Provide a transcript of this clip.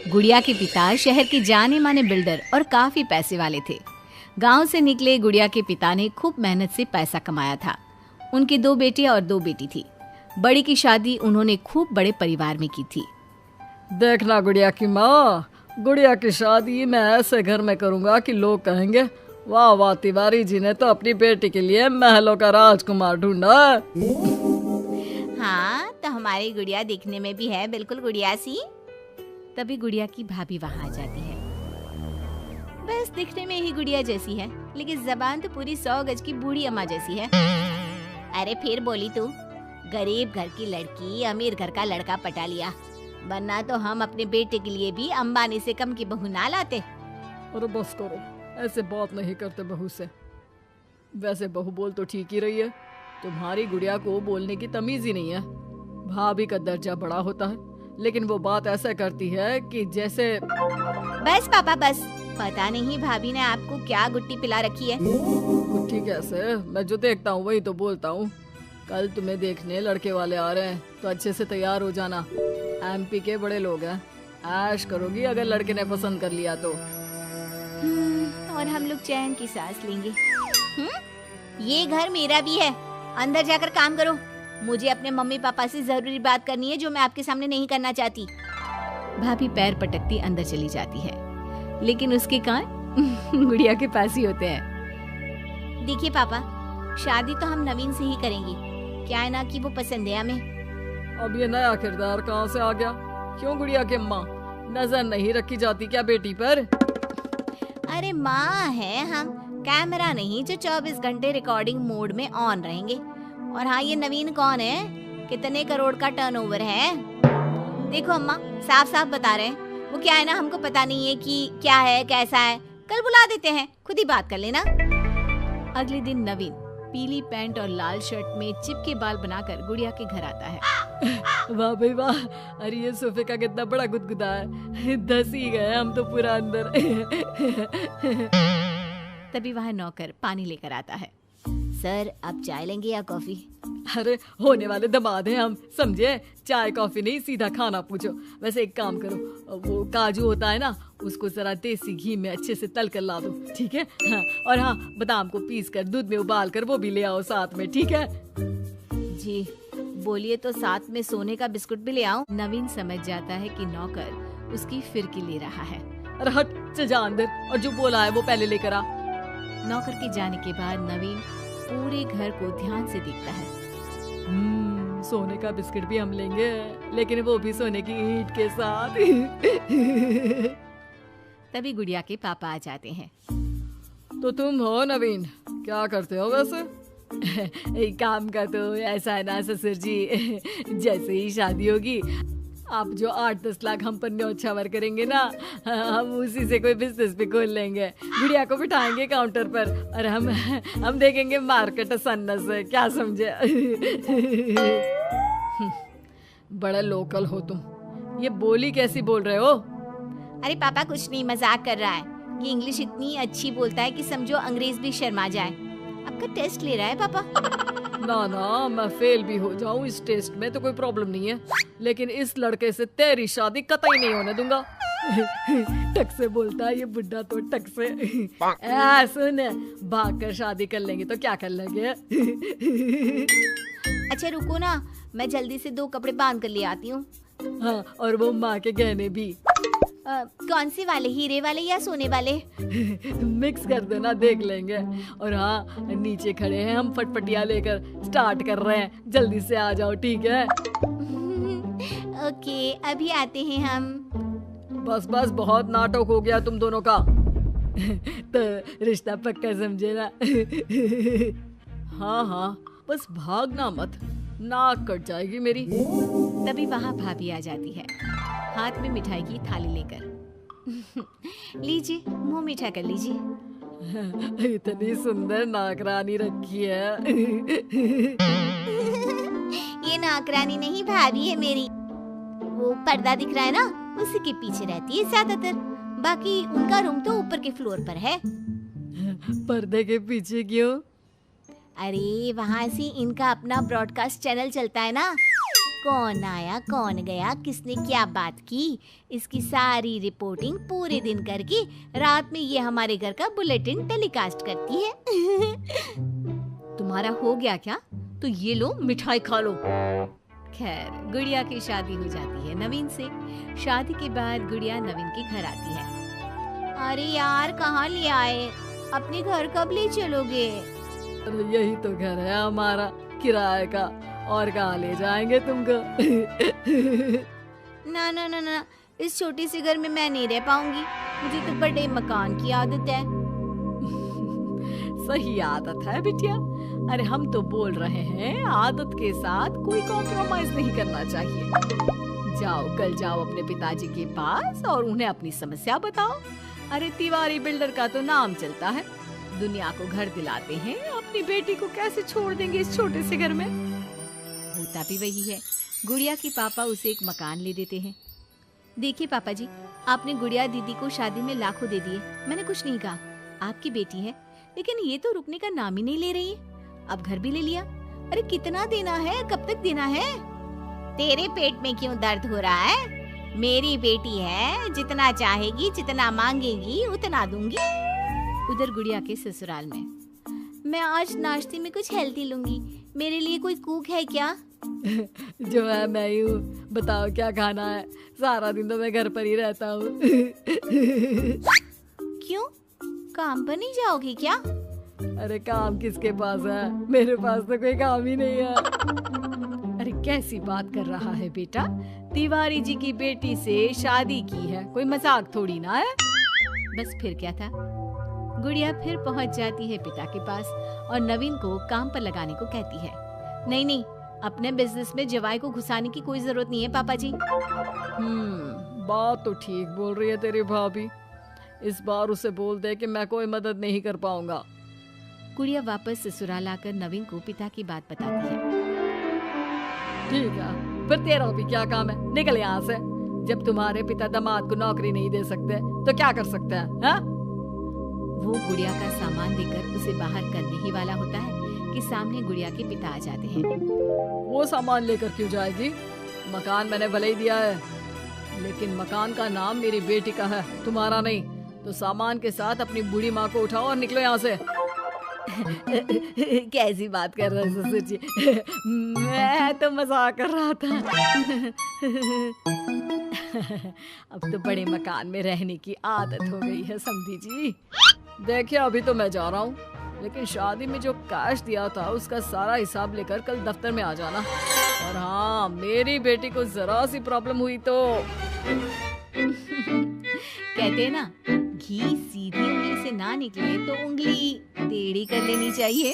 गुड़िया के पिता शहर के जाने माने बिल्डर और काफी पैसे वाले थे। गांव से निकले गुड़िया के पिता ने खूब मेहनत से पैसा कमाया था। उनके 2 बेटे और 2 बेटी थी। बड़ी की शादी उन्होंने खूब बड़े परिवार में की थी। देखना गुड़िया की माँ, गुड़िया की शादी मैं ऐसे घर में करूंगा कि लोग कहेंगे वाह वाह, तिवारी जी ने तो अपनी बेटी के लिए महलों का राजकुमार ढूंढा। हाँ, तो हमारी गुड़िया दिखने में भी है बिल्कुल गुड़िया सी। तभी गुड़िया की भाभी वहाँ आ जाती है। बस दिखने में ही गुड़िया जैसी है, लेकिन जबान तो पूरी 100 गज की बूढ़ी अम्मा जैसी है। अरे फिर बोली तू, गरीब घर की लड़की अमीर घर का लड़का पटा लिया, वरना तो हम अपने बेटे के लिए भी अंबानी से कम की बहू ना लाते। अरे बस करो, ऐसे बात नहीं करते बहू से। वैसे बहू बोल तो ठीक ही रही है, तुम्हारी गुड़िया को बोलने की तमीज ही नहीं है। भाभी का दर्जा बड़ा होता है, लेकिन वो बात ऐसा करती है कि जैसे। बस पापा बस, पता नहीं भाभी ने आपको क्या गुट्टी पिला रखी है। गुट्टी कैसे, मैं जो देखता हूँ वही तो बोलता हूँ। कल तुम्हें देखने लड़के वाले आ रहे हैं, तो अच्छे से तैयार हो जाना। एमपी के बड़े लोग हैं, ऐश करोगी अगर लड़के ने पसंद कर लिया तो। और हम लोग चैन की सांस लेंगे। ये घर मेरा भी है, अंदर जाकर काम करो। मुझे अपने मम्मी पापा से जरूरी बात करनी है जो मैं आपके सामने नहीं करना चाहती। भाभी पैर पटकती अंदर चली जाती है, लेकिन उसके कान गुड़िया के पास ही होते हैं। देखिए पापा, शादी तो हम नवीन से ही करेंगे, क्या है ना कि वो पसंद है हमें। अब ये नया किरदार कहाँ से आ गया? क्यों गुड़िया के माँ, नजर नहीं रखी जाती क्या बेटी पर? अरे माँ है हम, कैमरा नहीं जो 24 घंटे रिकॉर्डिंग मोड में ऑन रहेंगे। और हाँ, ये नवीन कौन है, कितने करोड़ का टर्नओवर है? देखो अम्मा, साफ साफ बता रहे हैं, वो क्या है ना, हमको पता नहीं है कि क्या है कैसा है। कल बुला देते हैं, खुद ही बात कर लेना। अगले दिन नवीन पीली पैंट और लाल शर्ट में चिपके बाल बनाकर गुड़िया के घर आता है। वाह भाई वाह, अरे ये सोफे का कितना बड़ा गुदगुदा है, धस ही गए हम तो पूरा अंदर। तभी वहाँ नौकर पानी लेकर आता है। सर, आप चाय लेंगे या कॉफी? अरे होने वाले दामाद हैं हम, समझे? चाय कॉफी नहीं, सीधा खाना पूछो। वैसे एक काम करो, वो काजू होता है ना, उसको जरा देसी घी में अच्छे से तल कर ला दो, ठीक है? हाँ, और हाँ, बादाम को पीस कर दूध में उबाल कर वो भी ले आओ साथ में, ठीक है? जी बोलिए, तो साथ में सोने का बिस्कुट भी ले आओ। नवीन समझ जाता है कि नौकर उसकी फिरकी ले रहा है। अरे हट, चल जा अंदर, और जो बोला है वो पहले लेकर आ। नौकर के जाने के बाद नवीन पूरे घर को ध्यान से देखता है। सोने का बिस्किट भी हम लेंगे, लेकिन वो भी सोने की ईंट के साथ। तभी गुड़िया के पापा आ जाते हैं। तो तुम हो नवीन, क्या करते हो वैसे? एक काम का तो ऐसा है ना ससुर जी, जैसे ही शादी होगी आप जो 8-10 लाख हम पर न्योछावर करेंगे ना, हम उसी से कोई बिजनेस भी खोल लेंगे। गुड़िया को बिठाएंगे काउंटर पर और हम देखेंगे मार्केट सन्नत से, क्या समझे? बड़ा लोकल हो तुम, ये बोली कैसी बोल रहे हो? अरे पापा कुछ नहीं, मजाक कर रहा है। ये इंग्लिश इतनी अच्छी बोलता है कि समझो अंग्रेज भी शर्मा जाए। आपका टेस्ट ले रहा है पापा? ना ना, मैं फेल भी हो जाऊं इस टेस्ट में तो कोई प्रॉब्लम नहीं है, लेकिन इस लड़के से तेरी शादी कतई नहीं होने दूंगा। टक से बोलता है ये बुड्ढा तो, टक से। सुन, भाग कर शादी कर लेंगे तो क्या कर लेंगे? अच्छा रुको ना, मैं जल्दी से 2 कपड़े बांध कर ले आती हूँ। हाँ, और वो माँ के गहने भी। कौन से वाले, हीरे वाले या सोने वाले? मिक्स कर देना, देख लेंगे। और हाँ, नीचे खड़े हैं हम फटफटिया लेकर, स्टार्ट कर रहे हैं, जल्दी से आ जाओ, ठीक है? ओके, अभी आते हैं हम। बस बस, बहुत नाटक हो गया तुम दोनों का। तो रिश्ता पक्का समझे ना? हाँ हाँ, बस भागना मत, नाक कट जाएगी मेरी। तभी वहाँ भाभी आ जाती है, हाथ में मिठाई की थाली लेकर। लीजिए, मुंह मीठा कर लीजिए। इतनी सुंदर नाकरानी रखी है। ये नाकरानी नहीं, भाभी है मेरी। वो पर्दा दिख रहा है ना, उसी के पीछे रहती है ज्यादातर, बाकी उनका रूम तो ऊपर के फ्लोर पर है। पर्दे के पीछे क्यों? अरे वहाँ से इनका अपना ब्रॉडकास्ट चैनल चलता है ना, कौन आया कौन गया, किसने क्या बात की, इसकी सारी रिपोर्टिंग पूरे दिन करके रात में ये हमारे घर का बुलेटिन टेलीकास्ट करती है। तुम्हारा हो गया क्या? तो ये लो मिठाई खा लो। खैर, गुड़िया की शादी हो जाती है नवीन से। शादी के बाद गुड़िया नवीन के घर आती है। अरे यार, कहाँ ले आए? अपने घर कब ले चलोगे? अरे यही तो घर है हमारा किराए का, और कहाँ ले जाएंगे तुमको? ना ना ना ना, इस छोटी सी घर में मैं नहीं रह पाऊंगी। मुझे तो बड़े मकान की आदत है। सही आदत है बिटिया। अरे हम तो बोल रहे हैं आदत के साथ कोई कॉम्प्रोमाइज नहीं करना चाहिए। जाओ, कल जाओ अपने पिताजी के पास और उन्हें अपनी समस्या बताओ। अरे तिवारी बिल्डर का तो नाम चलता है, दुनिया को घर दिलाते हैं, अपनी बेटी को कैसे छोड़ देंगे इस छोटे से घर में? होता भी वही है। गुड़िया के पापा उसे एक मकान ले देते हैं। देखिए पापा जी, आपने गुड़िया दीदी को शादी में लाखों दे दिए, मैंने कुछ नहीं कहा। आपकी बेटी है, लेकिन ये तो रुकने का नाम ही नहीं ले रही है। अब घर भी ले लिया। अरे कितना देना है, कब तक देना है? तेरे पेट में क्यों दर्द हो रहा है? मेरी बेटी है, जितना चाहेगी, जितना मांगेगी उतना दूंगी। उधर गुड़िया के ससुराल में, मैं आज नाश्ते में कुछ हेल्दी लूंगी, मेरे लिए कोई कुक है क्या? जो है मैं ही हूँ, बताओ क्या खाना है? सारा दिन तो मैं घर पर ही रहता हूँ। क्यों, काम पर नहीं जाओगी क्या? अरे काम किसके पास है, मेरे पास तो कोई काम ही नहीं है। अरे कैसी बात कर रहा है बेटा? तिवारी जी की बेटी से शादी की है, कोई मजाक थोड़ी ना है। बस फिर क्या था, गुड़िया फिर पहुंच जाती है पिता के पास और नवीन को काम पर लगाने को कहती है। नहीं नहीं, अपने बिजनेस में जवाई को घुसाने की कोई जरूरत नहीं है पापा जी। बात तो ठीक बोल रही है तेरी भाभी। इस बार उसे बोल दे कि मैं कोई मदद नहीं कर पाऊंगा। गुड़िया वापस ससुराल आकर नवीन को पिता की बात बताती है। ठीक है, फिर तेरा भी क्या काम है? निकल यहाँ से। जब तुम्हारे पिता दामाद को नौकरी नहीं दे सकते तो क्या कर सकते हैं? हाँ? वो गुड़िया का सामान देकर उसे बाहर करने ही वाला होता है कि सामने गुड़िया के पिता आ जाते हैं। वो सामान लेकर क्यों जाएगी? मकान मैंने भले ही दिया है, लेकिन मकान का नाम मेरी बेटी का है, तुम्हारा नहीं। तो सामान के साथ अपनी बूढ़ी माँ को उठाओ और निकलो यहाँ से। कैसी बात कर रहे हैं ससुर जी? मैं तो मजाक कर रहा था। अब तो बड़े मकान में रहने की आदत हो गई है समधी जी। देखिए, अभी तो मैं जा रहा हूँ, लेकिन शादी में जो कैश दिया था उसका सारा हिसाब लेकर कल दफ्तर में आ जाना। और हाँ, मेरी बेटी को जरा सी प्रॉब्लम हुई तो कहते हैं ना, घी सीधी उंगली से ना निकले तो उंगली टेढ़ी कर लेनी चाहिए।